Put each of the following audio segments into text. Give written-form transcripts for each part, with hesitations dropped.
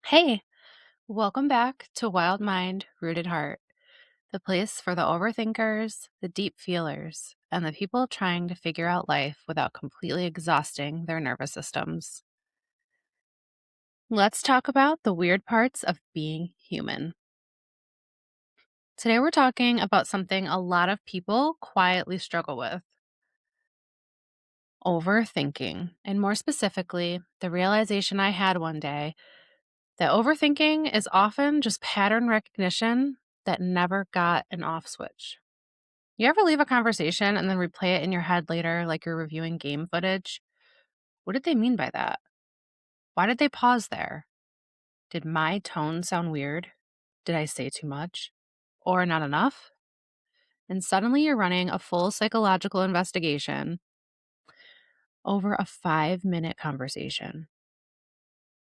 Hey, welcome back to Wild Mind, Rooted Heart, the place for the overthinkers, the deep feelers, and the people trying to figure out life without completely exhausting their nervous systems. Let's talk about the weird parts of being human. Today, we're talking about something a lot of people quietly struggle with: overthinking. And more specifically, the realization I had one day that overthinking is often just pattern recognition that never got an off switch. You ever leave a conversation and then replay it in your head later like you're reviewing game footage? What did they mean by that? Why did they pause there? Did my tone sound weird? Did I say too much? Or not enough? And suddenly you're running a full psychological investigation over a 5-minute conversation.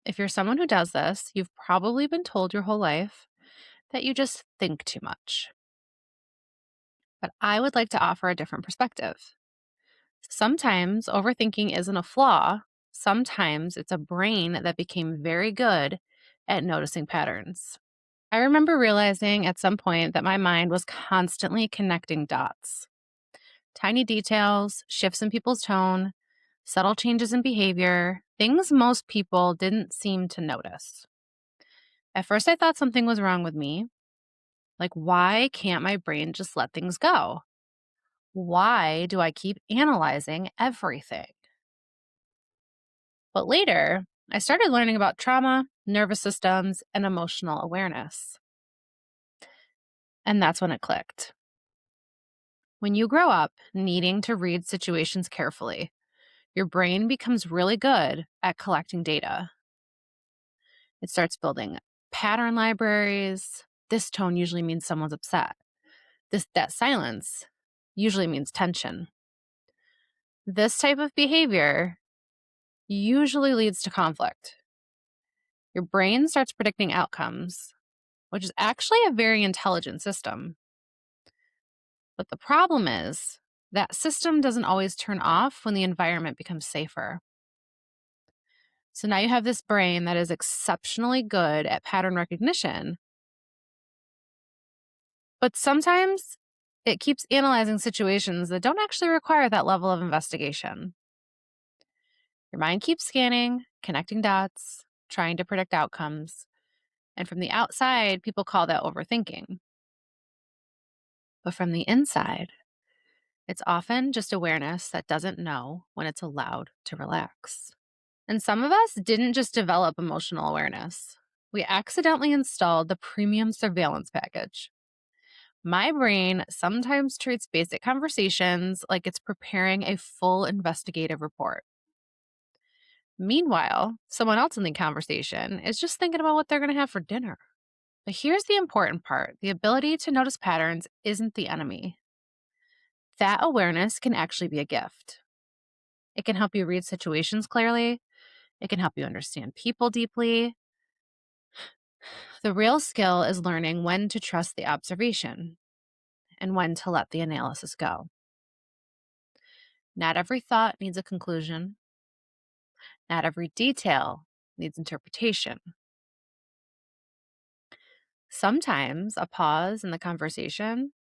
If you're someone who does this, you've probably been told your whole life that you just think too much. But I would like to offer a different perspective. Sometimes overthinking isn't a flaw. Sometimes it's a brain that became very good at noticing patterns. I remember realizing at some point that my mind was constantly connecting dots. Tiny details, shifts in people's tone, subtle changes in behavior, things most people didn't seem to notice. At first, I thought something was wrong with me. Like, why can't my brain just let things go? Why do I keep analyzing everything? But later, I started learning about trauma, nervous systems, and emotional awareness. And that's when it clicked. When you grow up needing to read situations carefully, your brain becomes really good at collecting data. It starts building pattern libraries. This tone usually means someone's upset. That silence usually means tension. This type of behavior usually leads to conflict. Your brain starts predicting outcomes, which is actually a very intelligent system. But the problem is that system doesn't always turn off when the environment becomes safer. So now you have this brain that is exceptionally good at pattern recognition, but sometimes it keeps analyzing situations that don't actually require that level of investigation. Your mind keeps scanning, connecting dots, trying to predict outcomes. And from the outside, people call that overthinking. But from the inside, it's often just awareness that doesn't know when it's allowed to relax. And some of us didn't just develop emotional awareness. We accidentally installed the premium surveillance package. My brain sometimes treats basic conversations like it's preparing a full investigative report. Meanwhile, someone else in the conversation is just thinking about what they're going to have for dinner. But here's the important part: the ability to notice patterns isn't the enemy. That awareness can actually be a gift. It can help you read situations clearly. It can help you understand people deeply. The real skill is learning when to trust the observation and when to let the analysis go. Not every thought needs a conclusion. Not every detail needs interpretation. Sometimes a pause in the conversation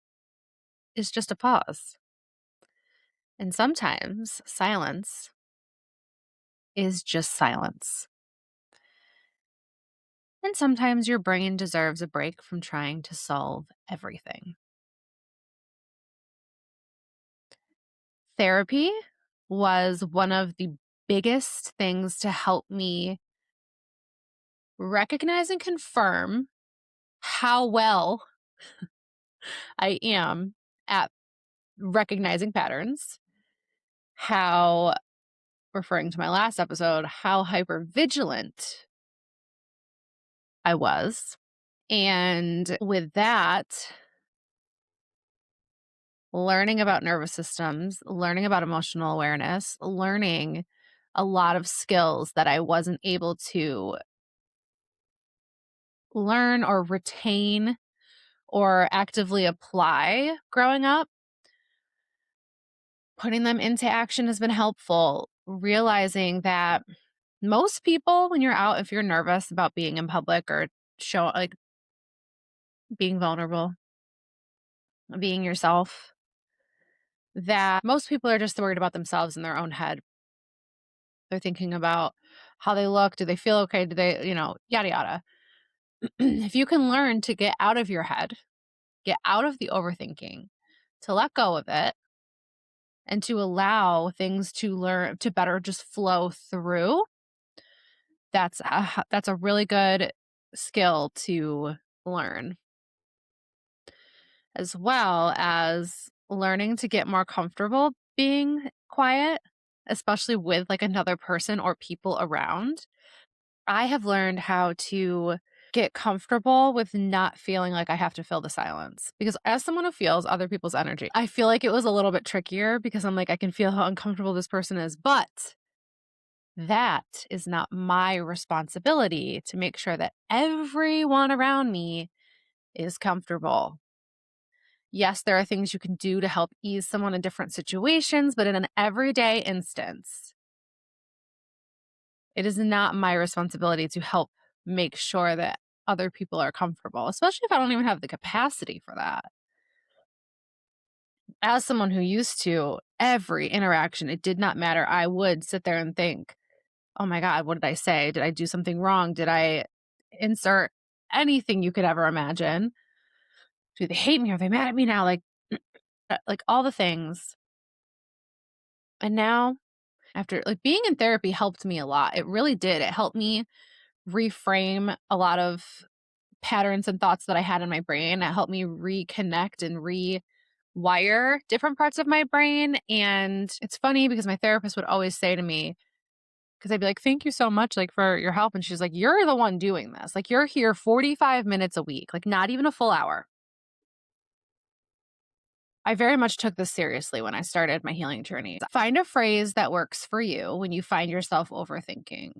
is just a pause. And sometimes silence is just silence. And sometimes your brain deserves a break from trying to solve everything. Therapy was one of the biggest things to help me recognize and confirm how well I am at recognizing patterns, how, referring to my last episode, how hyper vigilant I was. And with that, learning about nervous systems, learning about emotional awareness, learning a lot of skills that I wasn't able to learn or retain or actively apply growing up. Putting them into action has been helpful. Realizing that Most people, when you're out, if you're nervous about being in public or being vulnerable, being yourself, that most people are just worried about themselves in their own head. They're thinking about how they look. Do they feel okay? Do they, yada, yada. If you can learn to get out of your head, get out of the overthinking, to let go of it, and to allow things to learn to better just flow through, that's a really good skill to learn, as well as learning to get more comfortable being quiet, especially with like another person or people around. I have learned how to get comfortable with not feeling like I have to fill the silence, because as someone who feels other people's energy, I feel like it was a little bit trickier because I'm like, I can feel how uncomfortable this person is, but that is not my responsibility to make sure that everyone around me is comfortable. Yes, there are things you can do to help ease someone in different situations, but in an everyday instance, it is not my responsibility to help make sure that other people are comfortable, especially if I don't even have the capacity for that. As someone who used to, every interaction, it did not matter. I would sit there and think, oh my God, what did I say? Did I do something wrong? Did I insert anything you could ever imagine? Do they hate me? Are they mad at me now? Like all the things. And now, after like being in therapy helped me a lot. It really did. It helped me reframe a lot of patterns and thoughts that I had in my brain. It helped me reconnect and rewire different parts of my brain. And it's funny because my therapist would always say to me, because I'd be like, thank you so much, like, for your help. And she's like, you're the one doing this. Like, you're here 45 minutes a week, like, not even a full hour. I very much took this seriously when I started my healing journey. Find a phrase that works for you when you find yourself overthinking.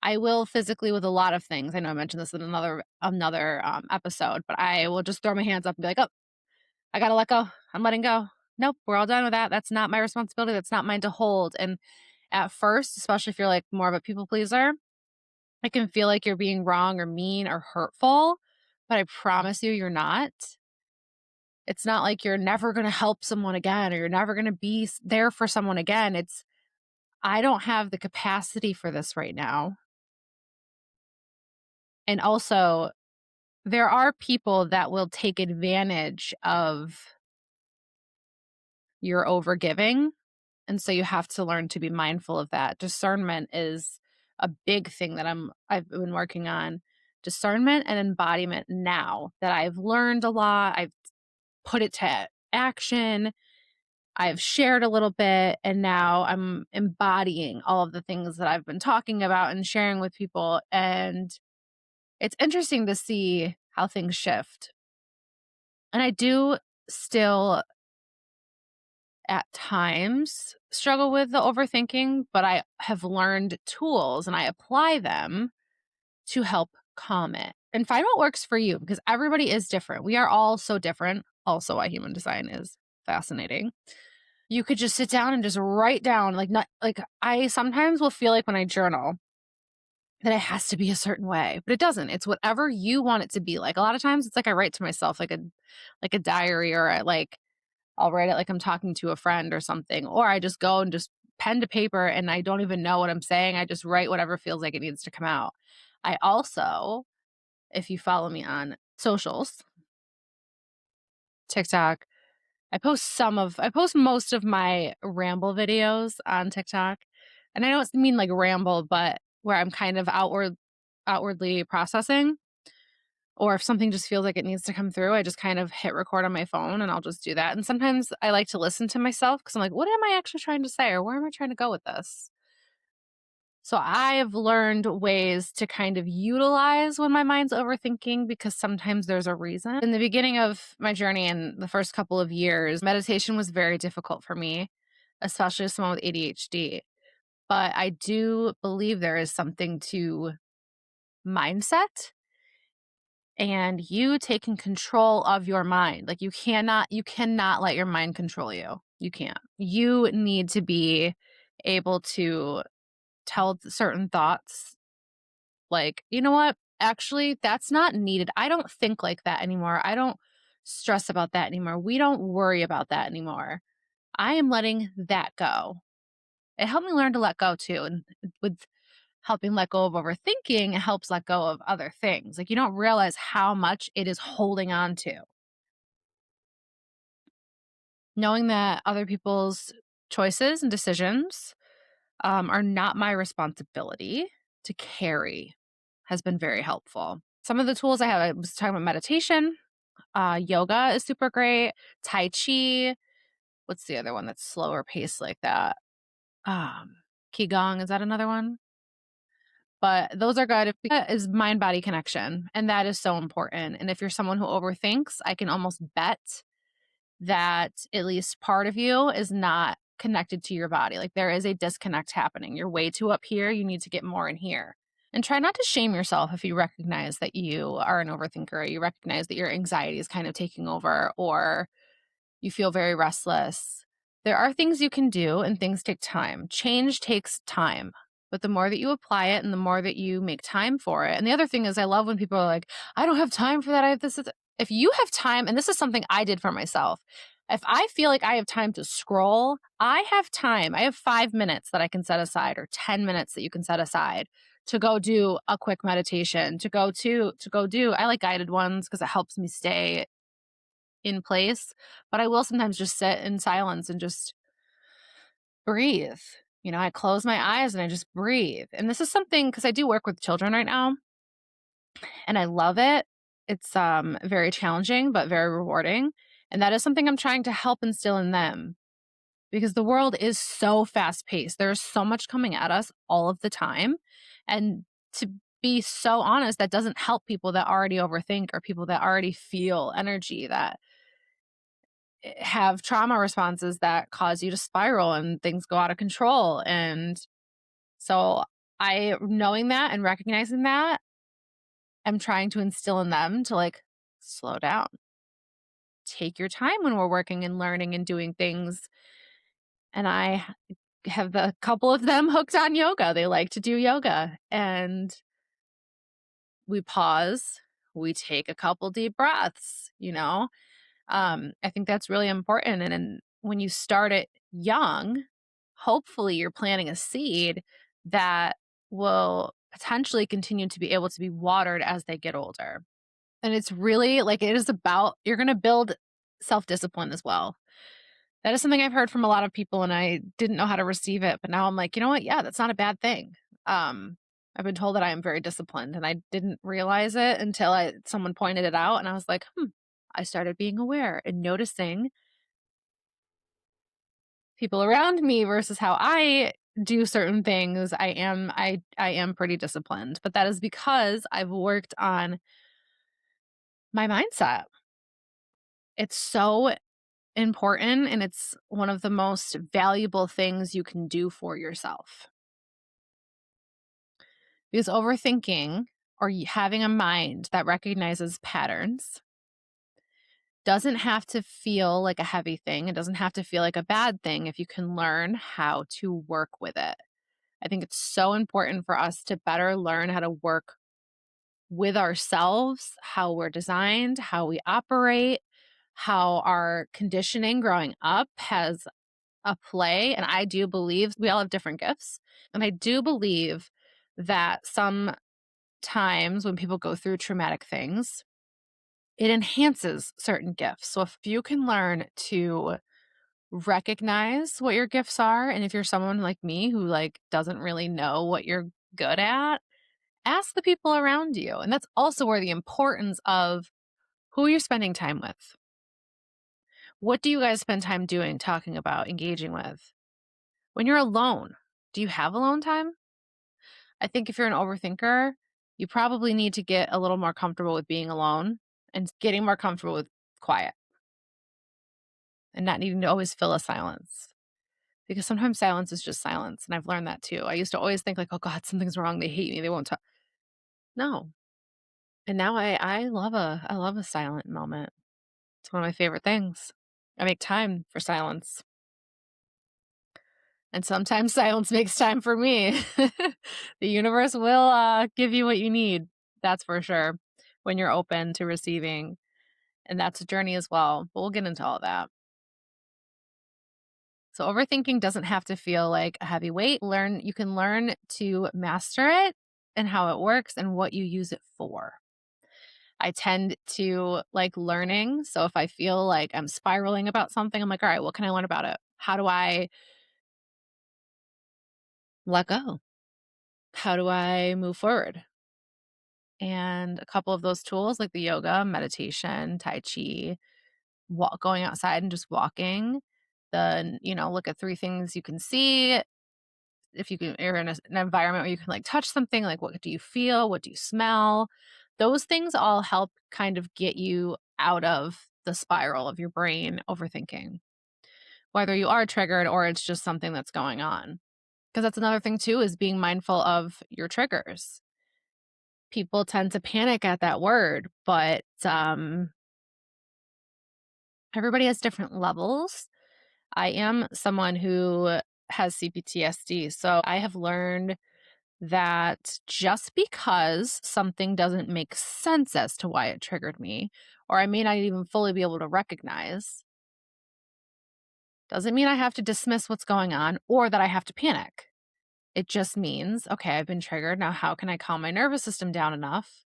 I will physically with a lot of things. I know I mentioned this in another episode, but I will just throw my hands up and be like, "Oh, I gotta let go. I'm letting go. Nope, we're all done with that. That's not my responsibility. That's not mine to hold." And at first, especially if you're like more of a people pleaser, it can feel like you're being wrong or mean or hurtful, but I promise you, you're not. It's not like you're never going to help someone again or you're never going to be there for someone again. It's, I don't have the capacity for this right now. And also, there are people that will take advantage of your overgiving. And so you have to learn to be mindful of that. Discernment is a big thing that I've been working on. Discernment and embodiment now that I've learned a lot. I've put it to action. I've shared a little bit, and now I'm embodying all of the things that I've been talking about and sharing with people. And it's interesting to see how things shift. And I do still at times struggle with the overthinking, but I have learned tools and I apply them to help calm it and find what works for you, because everybody is different. We are all so different. Also, why human design is fascinating. You could just sit down and just write down, like, not like, I sometimes will feel like when I journal that it has to be a certain way, but it doesn't. It's whatever you want it to be like. A lot of times it's like I write to myself like a diary, or I'll write it like I'm talking to a friend or something, or I just go and just pen to paper and I don't even know what I'm saying. I just write whatever feels like it needs to come out. I also, if you follow me on socials, TikTok, I post most of my ramble videos on TikTok. And I don't mean like ramble, but where I'm kind of outwardly processing. Or if something just feels like it needs to come through, I just kind of hit record on my phone and I'll just do that. And sometimes I like to listen to myself because I'm like, what am I actually trying to say? Or where am I trying to go with this? So I have learned ways to kind of utilize when my mind's overthinking, because sometimes there's a reason. In the beginning of my journey in the first couple of years, meditation was very difficult for me, especially as someone with ADHD. But I do believe there is something to mindset and you taking control of your mind. Like, you cannot let your mind control you. You can't. You need to be able to tell certain thoughts, like, you know what? Actually, that's not needed. I don't think like that anymore. I don't stress about that anymore. We don't worry about that anymore. I am letting that go. It helped me learn to let go too. And with helping let go of overthinking, it helps let go of other things. Like you don't realize how much it is holding on to. Knowing that other people's choices and decisions are not my responsibility to carry has been very helpful. Some of the tools I was talking about meditation, yoga is super great, Tai Chi. What's the other one that's slower paced like that? Um, Qigong, is that another one? But those are good. Is mind body connection. And that is so important. And if you're someone who overthinks, I can almost bet that at least part of you is not connected to your body. Like there is a disconnect happening. You're way too up here. You need to get more in here. And try not to shame yourself if you recognize that you are an overthinker, or you recognize that your anxiety is kind of taking over, or you feel very restless. There are things you can do, and things take time. Change takes time. But the more that you apply it and the more that you make time for it. And the other thing is, I love when people are like, I don't have time for that. I have this. If you have time, and this is something I did for myself, if I feel like I have time to scroll, I have time. I have 5 minutes that I can set aside, or 10 minutes that you can set aside to go do a quick meditation, I like guided ones because it helps me stay in place, but I will sometimes just sit in silence and just breathe. You know, I close my eyes and I just breathe. And this is something, because I do work with children right now and I love it. It's very challenging but very rewarding. And that is something I'm trying to help instill in them, because the world is so fast paced. There's so much coming at us all of the time. And to be so honest, that doesn't help people that already overthink, or people that already feel energy, that have trauma responses that cause you to spiral and things go out of control. And so knowing that and recognizing that, I'm trying to instill in them to like slow down, take your time when we're working and learning and doing things. And I have a couple of them hooked on yoga. They like to do yoga, and we pause, we take a couple deep breaths, you know? I think that's really important. And when you start it young, hopefully you're planting a seed that will potentially continue to be able to be watered as they get older. And it's really like, it is about, you're going to build self discipline as well. That is something I've heard from a lot of people, and I didn't know how to receive it. But now I'm like, you know what? Yeah, that's not a bad thing. Um, I've been told that I am very disciplined, and I didn't realize it until someone pointed it out, and I was like, I started being aware and noticing people around me versus how I do certain things. I am pretty disciplined, but that is because I've worked on my mindset. It's so important, and it's one of the most valuable things you can do for yourself. Because overthinking, or having a mind that recognizes patterns, doesn't have to feel like a heavy thing. It doesn't have to feel like a bad thing if you can learn how to work with it. I think it's so important for us to better learn how to work with ourselves, how we're designed, how we operate, how our conditioning growing up has a play. And I do believe we all have different gifts. And I do believe that sometimes when people go through traumatic things, it enhances certain gifts. So if you can learn to recognize what your gifts are, and if you're someone like me who like doesn't really know what you're good at, ask the people around you. And that's also where the importance of who you're spending time with. What do you guys spend time doing, talking about, engaging with? When you're alone, do you have alone time? I think if you're an overthinker, you probably need to get a little more comfortable with being alone and getting more comfortable with quiet, and not needing to always fill a silence. Because sometimes silence is just silence. And I've learned that too. I used to always think like, oh God, something's wrong. They hate me. They won't talk. No. And now I love a silent moment. It's one of my favorite things. I make time for silence. And sometimes silence makes time for me. The universe will give you what you need. That's for sure. When you're open to receiving. And that's a journey as well. But we'll get into all that. So overthinking doesn't have to feel like a heavy weight. You can learn to master it and how it works and what you use it for. I tend to like learning. So if I feel like I'm spiraling about something, I'm like, all right, what can I learn about it? How do I let go? How do I move forward? And a couple of those tools, like the yoga, meditation, Tai Chi, going outside and just walking. Then, look at three things you can see. If you can, you're in an environment where you can like touch something, like what do you feel? What do you smell? Those things all help kind of get you out of the spiral of your brain overthinking, whether you are triggered or it's just something that's going on. Because that's another thing too, is being mindful of your triggers. People tend to panic at that word, but everybody has different levels. I am someone who has CPTSD, so I have learned that just because something doesn't make sense as to why it triggered me, or I may not even fully be able to recognize, doesn't mean I have to dismiss what's going on or that I have to panic. It just means, okay, I've been triggered. Now, how can I calm my nervous system down enough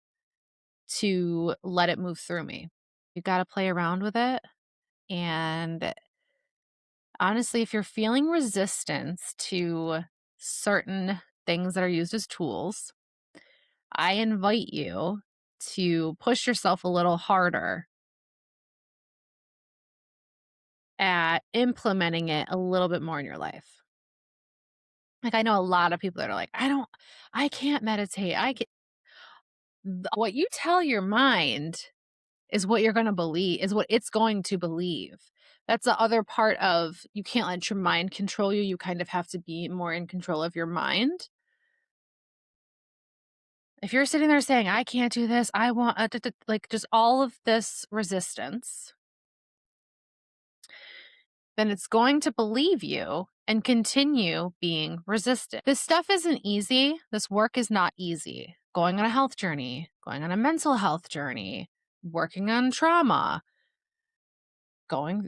to let it move through me? You got to play around with it. And honestly, if you're feeling resistance to certain things that are used as tools, I invite you to push yourself a little harder at implementing it a little bit more in your life. Like, I know a lot of people that are like, I can't meditate. What you tell your mind is what you're going to believe, is what it's going to believe. That's the other part of you can't let your mind control you. You kind of have to be more in control of your mind. If you're sitting there saying, I can't do this, I want, like just all of this resistance, then it's going to believe you and continue being resistant. This stuff isn't easy. This work is not easy. Going on a health journey, going on a mental health journey, working on trauma,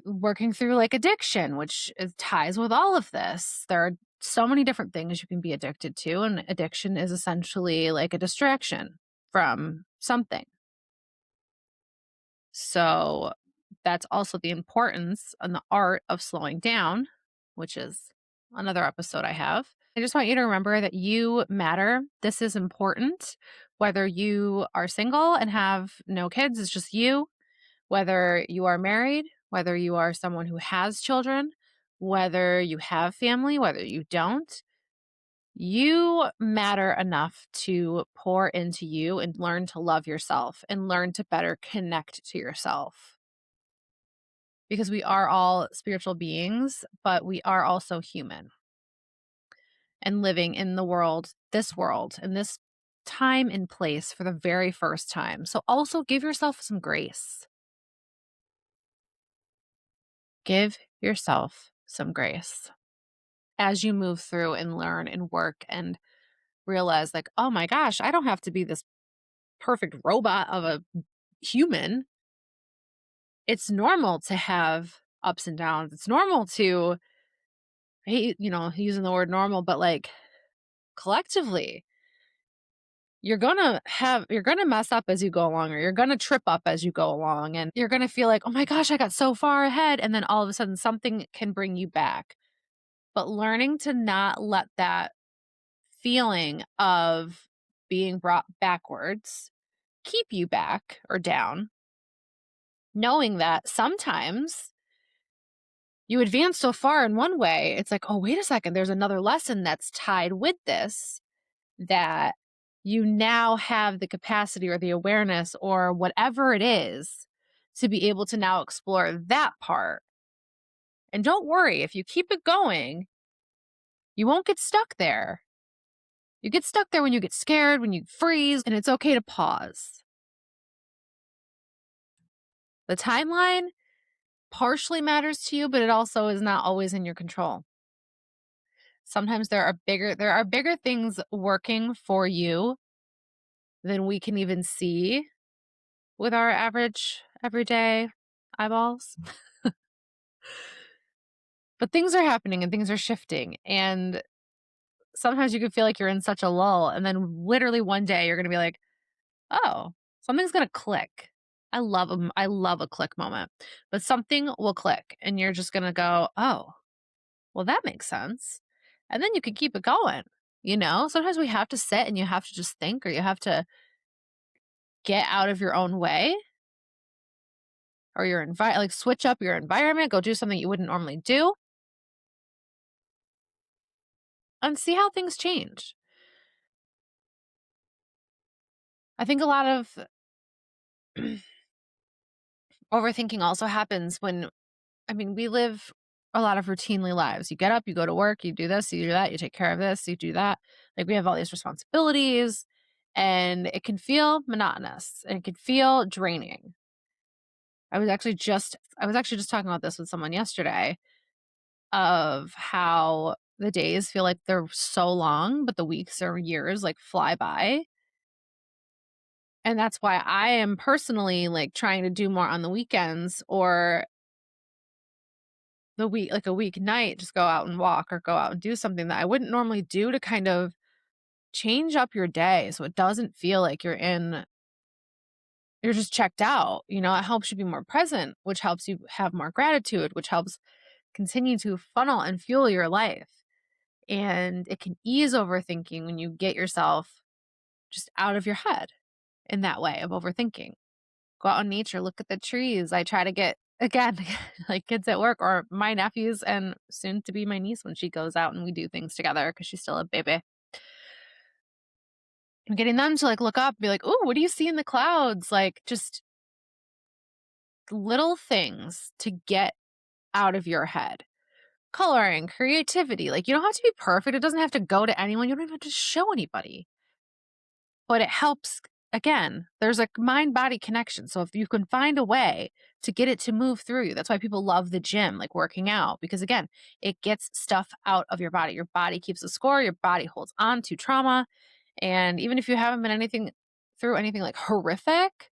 working through like addiction, which ties with all of this. There are so many different things you can be addicted to, and addiction is essentially like a distraction from something. So that's also the importance and the art of slowing down, which is another episode I have. I just want you to remember that you matter. This is important. Whether you are single and have no kids, it's just you. Whether you are married, whether you are someone who has children, whether you have family, whether you don't, you matter enough to pour into you and learn to love yourself and learn to better connect to yourself. Because we are all spiritual beings, but we are also human and living in this world, in this time and place for the very first time. So also give yourself some grace. Give yourself some grace as you move through and learn and work and realize, like, oh my gosh, I don't have to be this perfect robot of a human. It's normal to have ups and downs. It's normal to, I hate, using the word normal, but like collectively, you're gonna mess up as you go along, or you're gonna trip up as you go along, and you're gonna feel like, oh my gosh, I got so far ahead. And then all of a sudden something can bring you back. But learning to not let that feeling of being brought backwards keep you back or down, knowing that sometimes you advance so far in one way, it's like, oh, wait a second, there's another lesson that's tied with this, that you now have the capacity or the awareness or whatever it is to be able to now explore that part. And don't worry, if you keep it going, you won't get stuck there. You get stuck there when you get scared, when you freeze, and it's okay to pause. The timeline partially matters to you, but it also is not always in your control. Sometimes there are bigger things working for you than we can even see with our average everyday eyeballs. But things are happening and things are shifting, and sometimes you can feel like you're in such a lull, and then literally one day you're gonna be like, "Oh, something's gonna click." I love a click moment, but something will click, and you're just gonna go, "Oh, well, that makes sense," and then you can keep it going, you know? Sometimes we have to sit and you have to just think, or you have to get out of your own way, or like, switch up your environment, go do something you wouldn't normally do, and see how things change. I think a lot of overthinking also happens when, I mean, we live a lot of routinely lives. You get up, you go to work, you do this, you do that, you take care of this, you do that. Like, we have all these responsibilities, and it can feel monotonous and it can feel draining. I was actually just talking about this with someone yesterday, of how the days feel like they're so long, but the weeks or years like fly by. And that's why I am personally like trying to do more on the weekends, or the week, like a weeknight, just go out and walk or go out and do something that I wouldn't normally do, to kind of change up your day so it doesn't feel like you're just checked out. You know, it helps you be more present, which helps you have more gratitude, which helps continue to funnel and fuel your life. And it can ease overthinking when you get yourself just out of your head in that way of overthinking. Go out in nature, look at the trees. I try to get, again, like kids at work, or my nephews, and soon to be my niece when she goes out and we do things together because she's still a baby. I'm getting them to like look up and be like, "Ooh, what do you see in the clouds?" Like, just little things to get out of your head. Coloring, creativity. Like, you don't have to be perfect. It doesn't have to go to anyone. You don't even have to show anybody. But it helps. Again, there's a mind body connection. So if you can find a way to get it to move through you, that's why people love the gym, like working out, because again, it gets stuff out of your body. Your body keeps a score, your body holds on to trauma. And even if you haven't been through anything like horrific,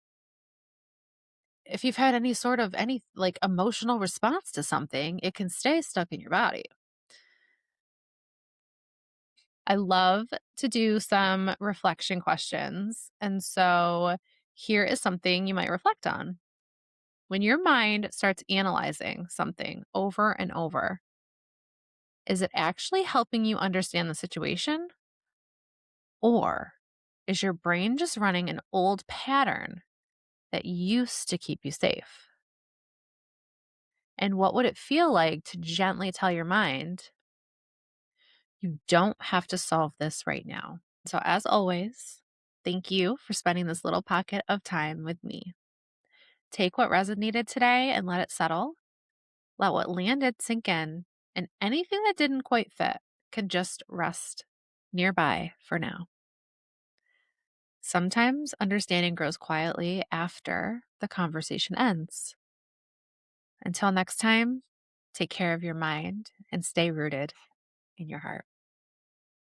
if you've had any sort of any like emotional response to something, it can stay stuck in your body. I love to do some reflection questions. And so here is something you might reflect on. When your mind starts analyzing something over and over, is it actually helping you understand the situation? Or is your brain just running an old pattern that used to keep you safe? And what would it feel like to gently tell your mind, you don't have to solve this right now? So, as always, thank you for spending this little pocket of time with me. Take what resonated today and let it settle. Let what landed sink in, and anything that didn't quite fit can just rest nearby for now. Sometimes understanding grows quietly after the conversation ends. Until next time, take care of your mind and stay rooted in your heart.